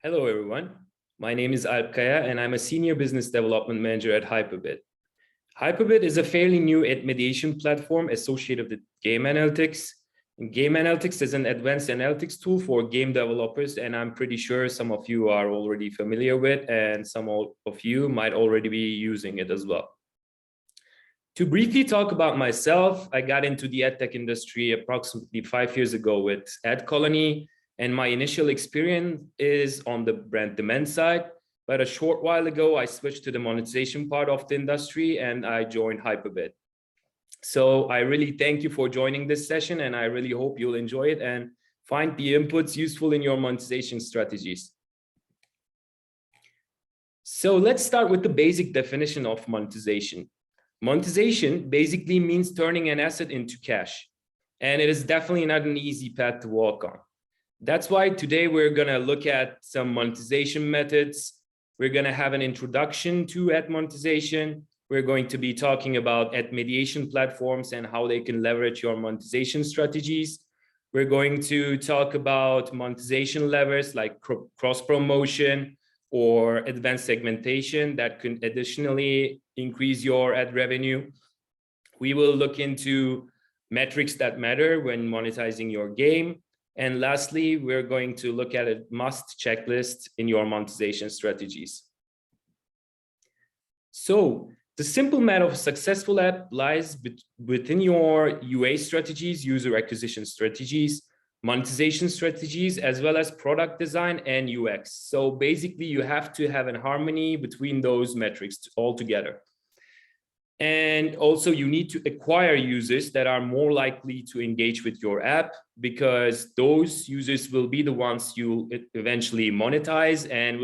Hello, everyone. My name is Alp Kaya, and I'm a Senior Business Development Manager at Hyperbit. Hyperbit is a fairly new ad mediation platform associated with game analytics. And game analytics is an advanced analytics tool for game developers, and I'm pretty sure some of you are already familiar with, and some of you might already be using it as well. To briefly talk about myself, I got into the ad tech industry approximately 5 years ago with Ad Colony, and my initial experience is on the brand demand side. But a short while ago, I switched to the monetization part of the industry and I joined Hyperbit. So I really thank you for joining this session, and I really hope you'll enjoy it and find the inputs useful in your monetization strategies. So let's start with the basic definition of monetization. Monetization basically means turning an asset into cash, and it is definitely not an easy path to walk on. That's why today we're going to look at some monetization methods. We're going to have an introduction to ad monetization. We're going to be talking about ad mediation platforms and how they can leverage your monetization strategies. We're going to talk about monetization levers like cross promotion or advanced segmentation that can additionally increase your ad revenue. We will look into metrics that matter when monetizing your game. And lastly, we're going to look at a must checklist in your monetization strategies. So the simple math of a successful app lies within your UA strategies, user acquisition strategies, monetization strategies, as well as product design and UX. So basically, you have to have a harmony between those metrics all together. And also, you need to acquire users that are more likely to engage with your app, because those users will be the ones you eventually monetize, and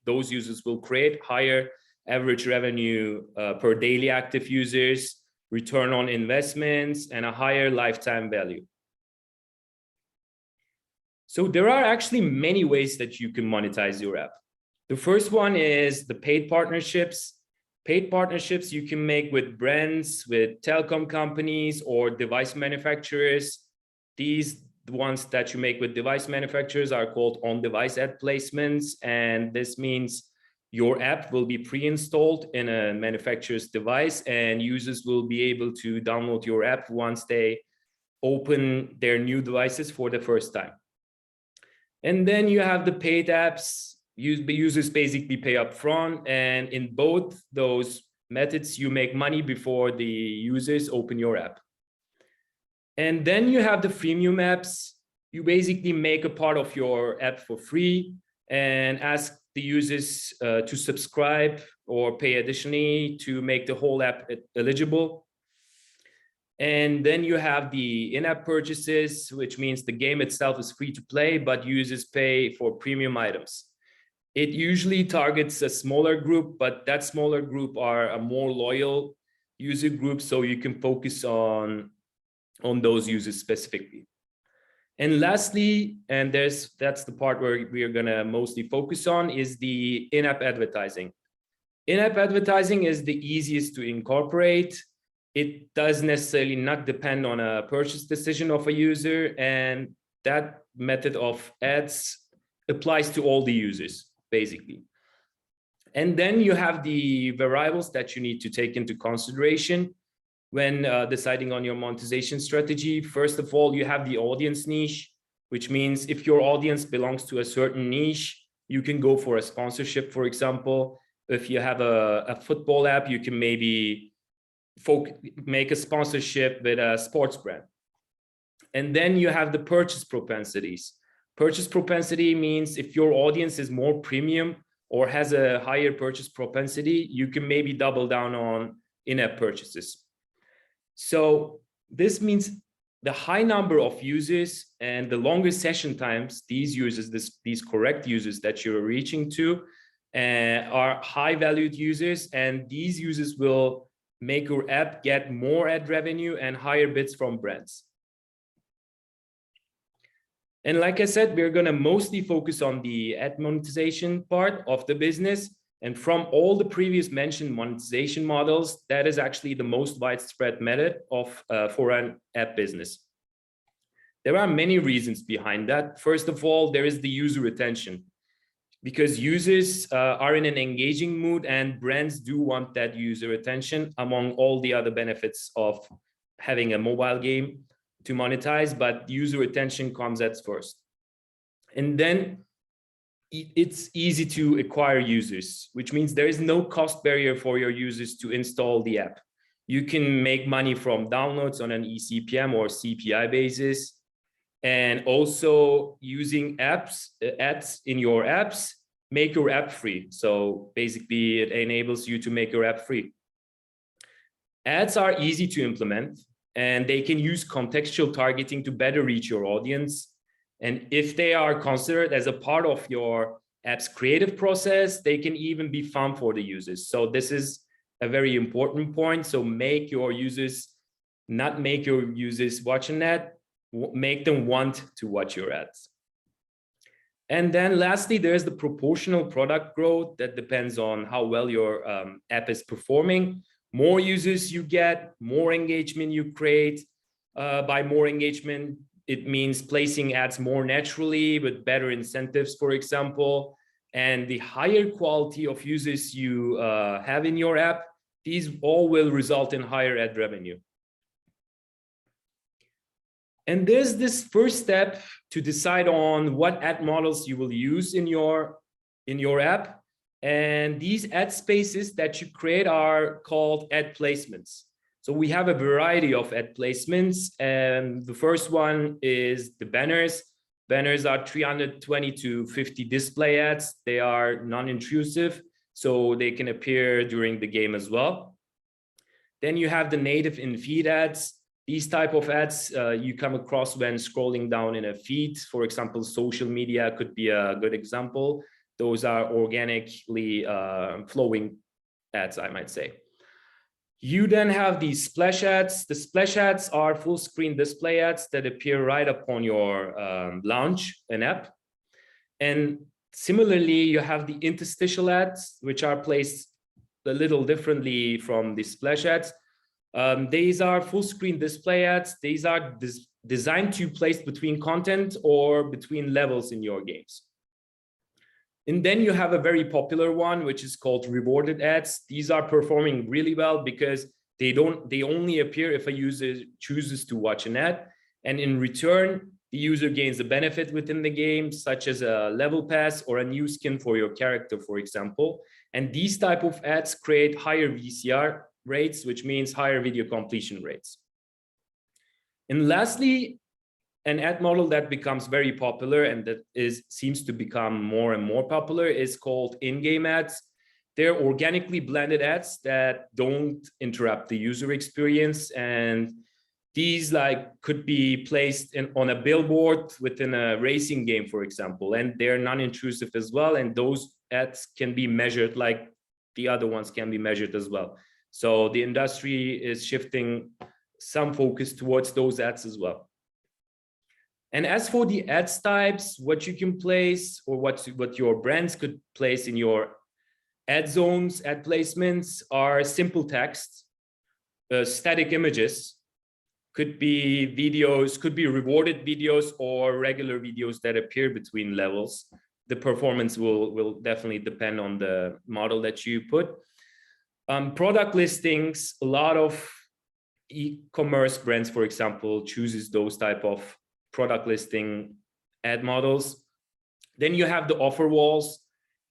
those users will create higher average revenue per daily active users, return on investments, and a higher lifetime value. So there are actually many ways that you can monetize your app. The first one is the paid partnerships. Paid partnerships you can make with brands, with telecom companies, or device manufacturers. The ones that you make with device manufacturers are called on-device ad placements, and this means your app will be pre-installed in a manufacturer's device, and users will be able to download your app once they open their new devices for the first time. And then you have the paid apps. Users basically pay up front, and in both those methods, you make money before the users open your app. And then you have the freemium apps. You basically make a part of your app for free and ask the users to subscribe or pay additionally to make the whole app eligible. And then you have the in-app purchases, which means the game itself is free to play, but users pay for premium items. It usually targets a smaller group, but that smaller group are a more loyal user group, so you can focus on those users specifically. And lastly, and that's the part where we are going to mostly focus on, is the in-app advertising. In-app advertising is the easiest to incorporate. It does necessarily not depend on a purchase decision of a user, and that method of ads applies to all the users, basically. And then you have the variables that you need to take into consideration when deciding on your monetization strategy. First of all, you have the audience niche, which means if your audience belongs to a certain niche, you can go for a sponsorship, for example. If you have a football app, you can maybe make a sponsorship with a sports brand. And then you have the purchase propensities. Purchase propensity means if your audience is more premium or has a higher purchase propensity, you can maybe double down on in-app purchases. So this means the high number of users and the longer session times, these correct users that you're reaching to are high valued users, and these users will make your app get more ad revenue and higher bids from brands. And like I said, we're going to mostly focus on the ad monetization part of the business. And from all the previous mentioned monetization models, that is actually the most widespread method for an app business. There are many reasons behind that. First of all, there is the user retention. because users are in an engaging mood and brands do want that user attention among all the other benefits of having a mobile game to monetize, but user attention comes at first. And then it's easy to acquire users, which means there is no cost barrier for your users to install the app. You can make money from downloads on an eCPM or CPI basis. And also using ads in your apps, make your app free. So basically it enables you to make your app free. Ads are easy to implement and they can use contextual targeting to better reach your audience. And if they are considered as a part of your app's creative process, they can even be fun for the users. So this is a very important point. So make your users, not make your users watch an ad, make them want to watch your ads. And then lastly, there's the proportional product growth that depends on how well your app is performing. More users you get, more engagement you create. By more engagement, it means placing ads more naturally with better incentives, for example. And the higher quality of users you have in your app, these all will result in higher ad revenue. And there's this first step to decide on what ad models you will use in your app. And these ad spaces that you create are called ad placements. So we have a variety of ad placements. And the first one is the banners. Banners are 320 to 50 display ads. They are non-intrusive, so they can appear during the game as well. Then you have the native in-feed ads. These type of ads you come across when scrolling down in a feed. For example, social media could be a good example. Those are organically flowing ads, I might say. You then have these splash ads. The splash ads are full screen display ads that appear right upon your launch an app. And similarly, you have the interstitial ads, which are placed a little differently from the splash ads. These are full screen display ads. These are designed to place between content or between levels in your games. And then you have a very popular one, which is called rewarded ads. These are performing really well because they only appear if a user chooses to watch an ad. And in return, the user gains a benefit within the game, such as a level pass or a new skin for your character, for example. And these type of ads create higher VCR rates, which means higher video completion rates. And lastly, an ad model that becomes very popular and that seems to become more and more popular is called in-game ads. They're organically blended ads that don't interrupt the user experience. And these could be placed on a billboard within a racing game, for example, and they're non-intrusive as well. And those ads can be measured like the other ones can be measured as well. So the industry is shifting some focus towards those ads as well. And as for the ads types, what you can place or what your brands could place in your ad zones, ad placements are simple text, static images, could be videos, could be rewarded videos or regular videos that appear between levels. The performance will definitely depend on the model that you put. Product listings, a lot of e-commerce brands, for example, chooses those type of product listing ad models. Then you have the offer walls.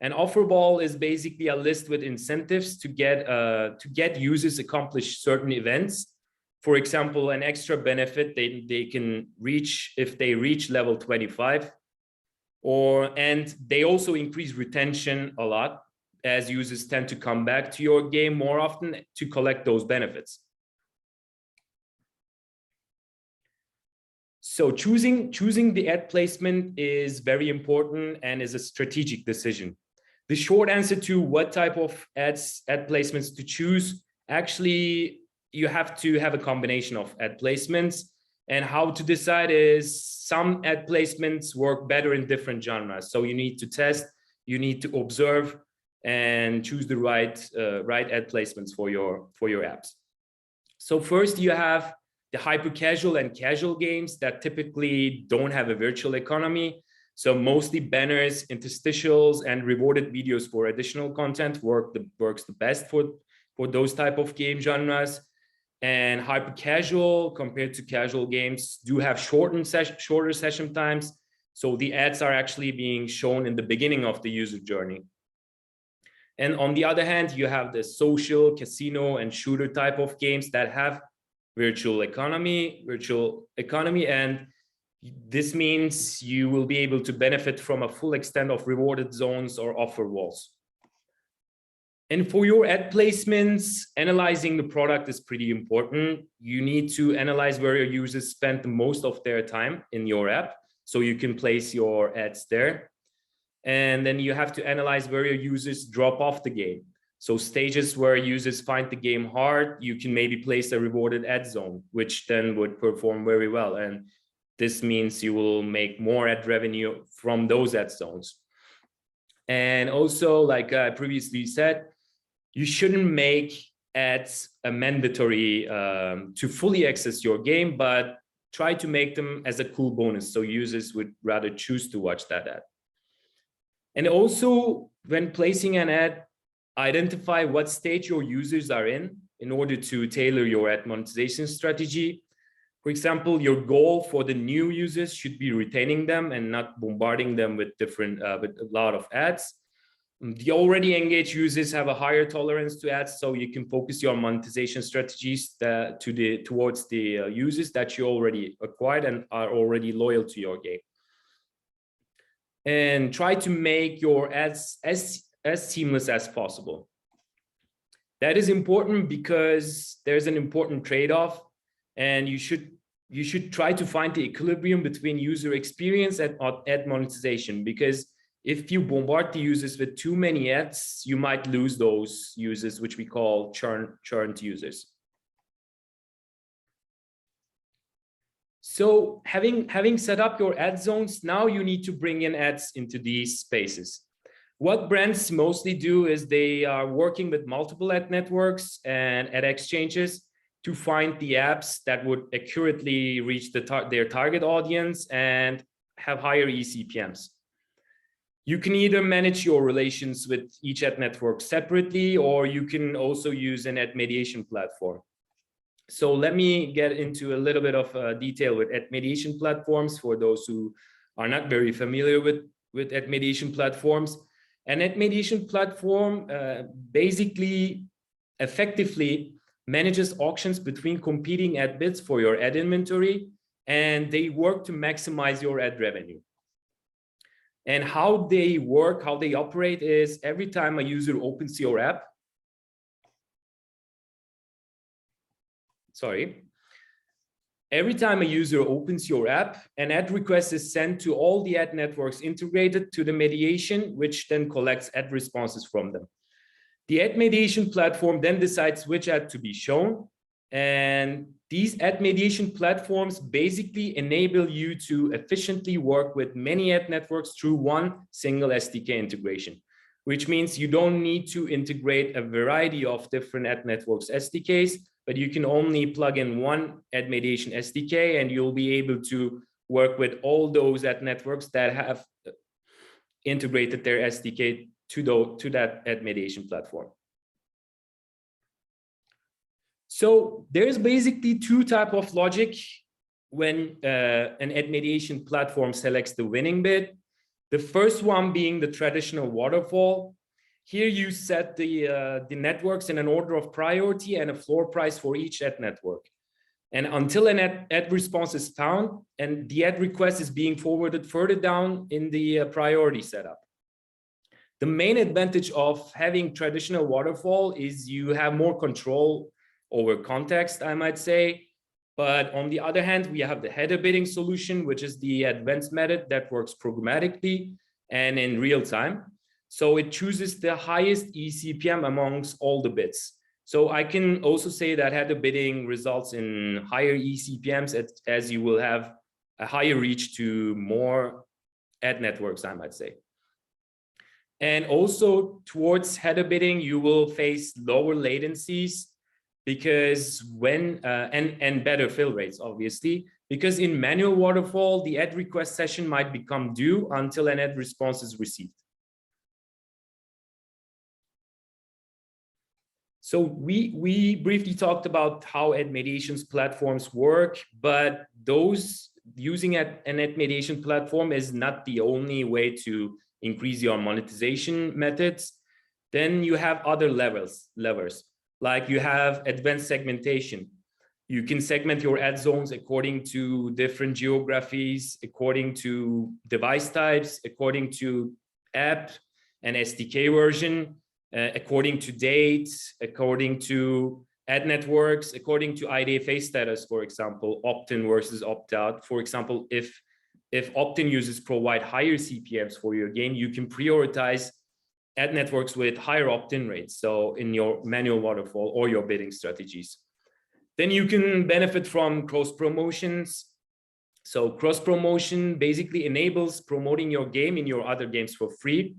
An offer wall is basically a list with incentives to get users accomplish certain events. For example, an extra benefit they can reach if they reach level 25, and they also increase retention a lot as users tend to come back to your game more often to collect those benefits. So choosing the ad placement is very important and is a strategic decision. The short answer to what type of ad placements to choose, actually, you have to have a combination of ad placements, and how to decide is some ad placements work better in different genres. So you need to test, you need to observe and choose the right ad placements for your apps. So first you have the hyper casual and casual games that typically don't have a virtual economy. So mostly banners, interstitials, and rewarded videos for additional content works the best for those type of game genres. And hyper casual compared to casual games do have shorter session times. So the ads are actually being shown in the beginning of the user journey. And on the other hand, you have the social, casino, and shooter type of games that have virtual economy, and this means you will be able to benefit from a full extent of rewarded zones or offer walls. And for your ad placements, analyzing the product is pretty important. You need to analyze where your users spend the most of their time in your app, so you can place your ads there. And then you have to analyze where your users drop off the game. So stages where users find the game hard, you can maybe place a rewarded ad zone, which then would perform very well. And this means you will make more ad revenue from those ad zones. And also, like I previously said, you shouldn't make ads a mandatory to fully access your game, but try to make them as a cool bonus, so users would rather choose to watch that ad. And also, when placing an ad, identify what stage your users are in order to tailor your ad monetization strategy. For example, your goal for the new users should be retaining them and not bombarding them with with a lot of ads. The already engaged users have a higher tolerance to ads, so you can focus your monetization strategies towards the users that you already acquired and are already loyal to your game. And try to make your ads as seamless as possible. That is important because there's an important trade-off, and you should try to find the equilibrium between user experience and ad monetization, because if you bombard the users with too many ads, you might lose those users, which we call churned users. So having set up your ad zones, now you need to bring in ads into these spaces. What brands mostly do is they are working with multiple ad networks and ad exchanges to find the apps that would accurately reach their target audience and have higher eCPMs. You can either manage your relations with each ad network separately, or you can also use an ad mediation platform. So let me get into a little bit of detail with ad mediation platforms for those who are not very familiar with ad mediation platforms. An ad mediation platform basically effectively manages auctions between competing ad bids for your ad inventory, and they work to maximize your ad revenue. And how they work, how they operate is every time a user opens your app, every time a user opens your app, an ad request is sent to all the ad networks integrated to the mediation, which then collects ad responses from them. The ad mediation platform then decides which ad to be shown. And these ad mediation platforms basically enable you to efficiently work with many ad networks through one single SDK integration, which means you don't need to integrate a variety of different ad networks SDKs, but you can only plug in one ad mediation SDK and you'll be able to work with all those ad networks that have integrated their SDK to that ad mediation platform. So there's basically two types of logic when an ad mediation platform selects the winning bid. The first one being the traditional waterfall. Here you set the networks in an order of priority and a floor price for each ad network. And until an ad response is found and the ad request is being forwarded further down in the priority setup. The main advantage of having traditional waterfall is you have more control over context, I might say. But on the other hand, we have the header bidding solution, which is the advanced method that works programmatically and in real time. So it chooses the highest eCPM amongst all the bids. So I can also say that header bidding results in higher eCPMs as you will have a higher reach to more ad networks, I might say. And also towards header bidding, you will face lower latencies because and better fill rates, obviously, because in manual waterfall, the ad request session might become due until an ad response is received. So we briefly talked about how ad mediations platforms work, but those using an ad mediation platform is not the only way to increase your monetization methods. Then you have other levers, like you have advanced segmentation. You can segment your ad zones according to different geographies, according to device types, according to app and SDK version, according to dates, according to ad networks, according to IDFA status, for example, opt-in versus opt-out. For example, if opt-in users provide higher CPMs for your game, you can prioritize ad networks with higher opt-in rates. So in your manual waterfall or your bidding strategies. Then you can benefit from cross promotions. So cross promotion basically enables promoting your game in your other games for free.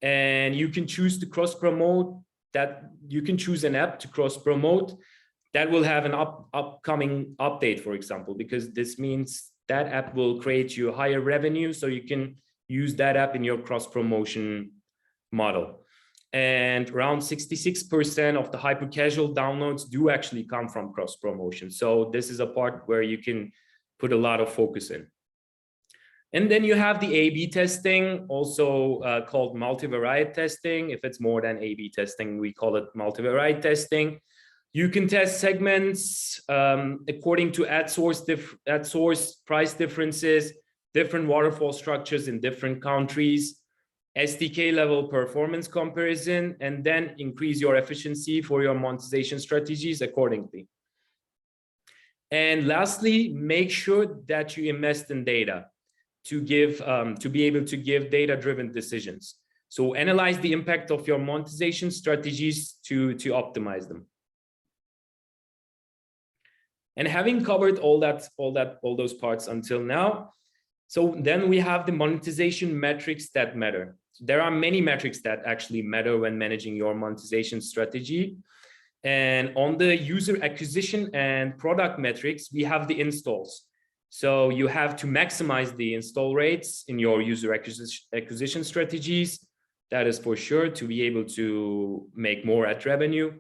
And you can choose to cross promote that. You can choose an app to cross promote that will have an upcoming update, for example, because this means that app will create you higher revenue. So you can use that app in your cross promotion model. And around 66% of the hyper casual downloads do actually come from cross promotion. So this is a part where you can put a lot of focus in. And then you have the A/B testing, also called multivariate testing. If it's more than A/B testing, we call it multivariate testing. You can test segments according to ad source price differences, different waterfall structures in different countries, SDK level performance comparison, and then increase your efficiency for your monetization strategies accordingly. And lastly, make sure that you invest in data to be able to give data-driven decisions. So analyze the impact of your monetization strategies to optimize them. And having covered all those parts until now, so then we have the monetization metrics that matter. There are many metrics that actually matter when managing your monetization strategy. And on the user acquisition and product metrics, we have the installs. So you have to maximize the install rates in your user acquisition strategies. That is for sure, to be able to make more ad revenue.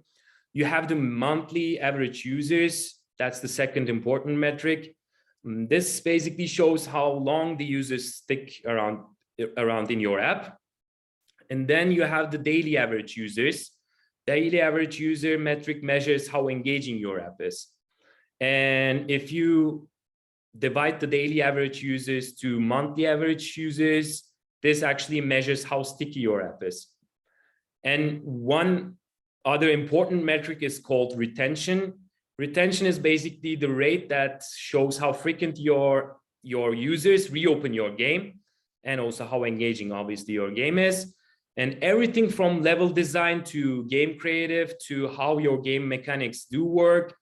You have the monthly average users. That's the second important metric. This basically shows how long the users stick around in your app. And then you have the daily average users. Daily average user metric measures how engaging your app is. And if you divide the daily average users to monthly average users, this actually measures how sticky your app is. And one other important metric is called retention. Retention is basically the rate that shows how frequent your users reopen your game, and also how engaging, obviously, your game is. And everything from level design to game creative to how your game mechanics do work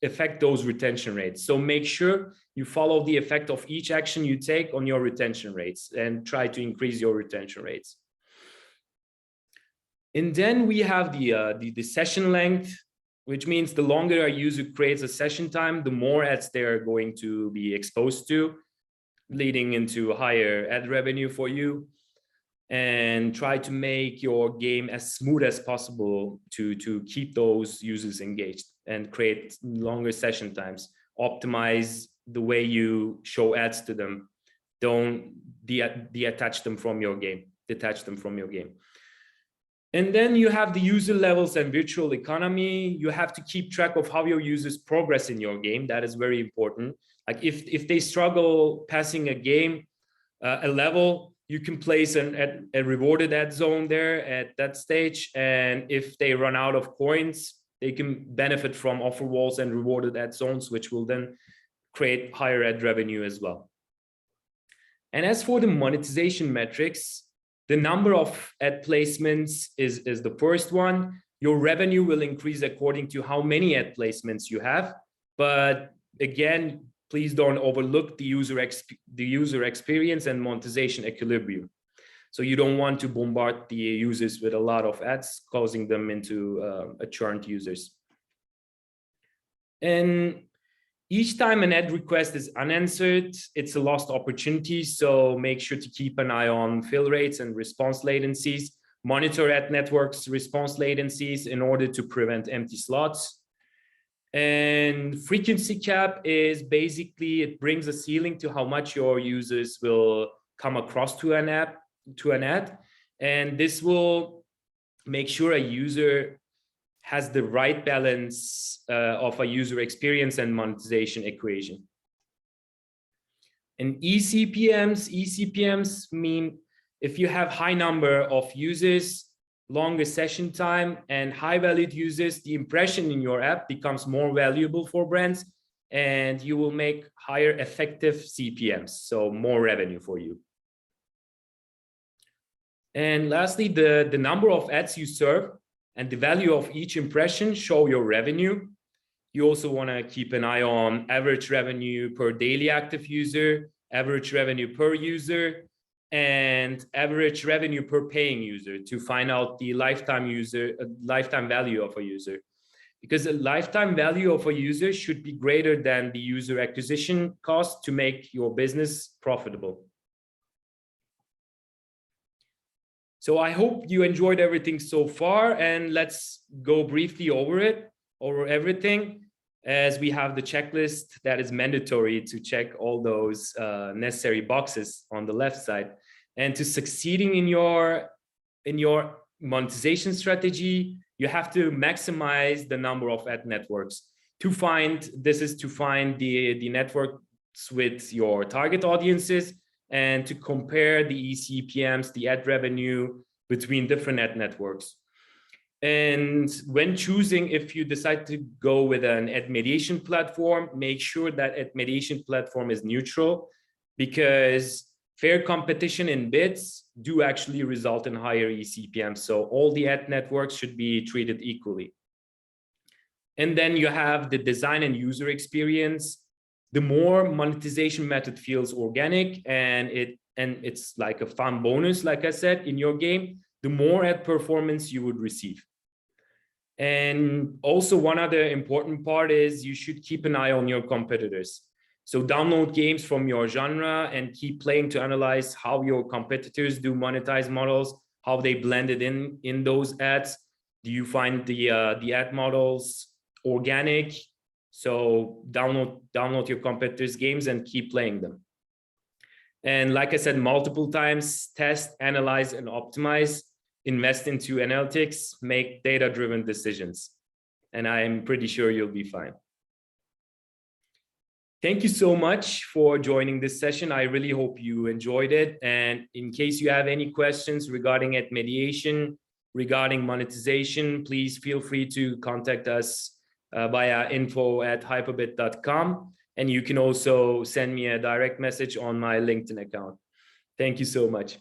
affect those retention rates. So make sure you follow the effect of each action you take on your retention rates and try to increase your retention rates. And then we have the session length, which means the longer a user creates a session time, the more ads they're going to be exposed to, leading into higher ad revenue for you. And try to make your game as smooth as possible to keep those users engaged and create longer session times. Optimize the way you show ads to them. Don't detach them from your game. And then you have the user levels and virtual economy. You have to keep track of how your users progress in your game. That is very important. Like if they struggle passing a game, a level, you can place a rewarded ad zone there at that stage. And if they run out of coins, they can benefit from offer walls and rewarded ad zones, which will then create higher ad revenue as well. And as for the monetization metrics, the number of ad placements is the first one. Your revenue will increase according to how many ad placements you have. But again, please don't overlook the user experience and monetization equilibrium. So you don't want to bombard the users with a lot of ads, causing them into churned users. And Each time an ad request is unanswered, it's a lost opportunity. So make sure to keep an eye on fill rates and response latencies. Monitor ad networks' response latencies in order to prevent empty slots. And frequency cap is basically, it brings a ceiling to how much your users will come across to an ad. And this will make sure a user has the right balance of a user experience and monetization equation. And eCPMs mean if you have high number of users, longer session time, and high valued users, the impression in your app becomes more valuable for brands, and you will make higher effective CPMs, so more revenue for you. And lastly, the number of ads you serve and the value of each impression show your revenue. You also want to keep an eye on average revenue per daily active user, average revenue per user, and average revenue per paying user to find out the lifetime value of a user. Because the lifetime value of a user should be greater than the user acquisition cost to make your business profitable. So I hope you enjoyed everything so far, and let's go briefly over everything, as we have the checklist that is mandatory to check all those necessary boxes on the left side. And to succeeding in your monetization strategy, you have to maximize the number of ad networks. To find the networks with your target audiences, and to compare the eCPMs, the ad revenue between different ad networks. And when choosing, if you decide to go with an ad mediation platform, make sure that ad mediation platform is neutral, because fair competition in bids do actually result in higher eCPMs. So all the ad networks should be treated equally. And then you have the design and user experience. The more monetization method feels organic and it's like a fun bonus, like I said, in your game, the more ad performance you would receive. And also one other important part is you should keep an eye on your competitors. So download games from your genre and keep playing to analyze how your competitors do monetize models, how they blend it in those ads. Do you find the ad models organic? So download your competitors' games and keep playing them. And like I said multiple times, test, analyze, and optimize. Invest into analytics, make data-driven decisions. And I'm pretty sure you'll be fine. Thank you so much for joining this session. I really hope you enjoyed it. And in case you have any questions regarding ad mediation, regarding monetization, please feel free to contact us via info@hyperbit.com. And you can also send me a direct message on my LinkedIn account. Thank you so much.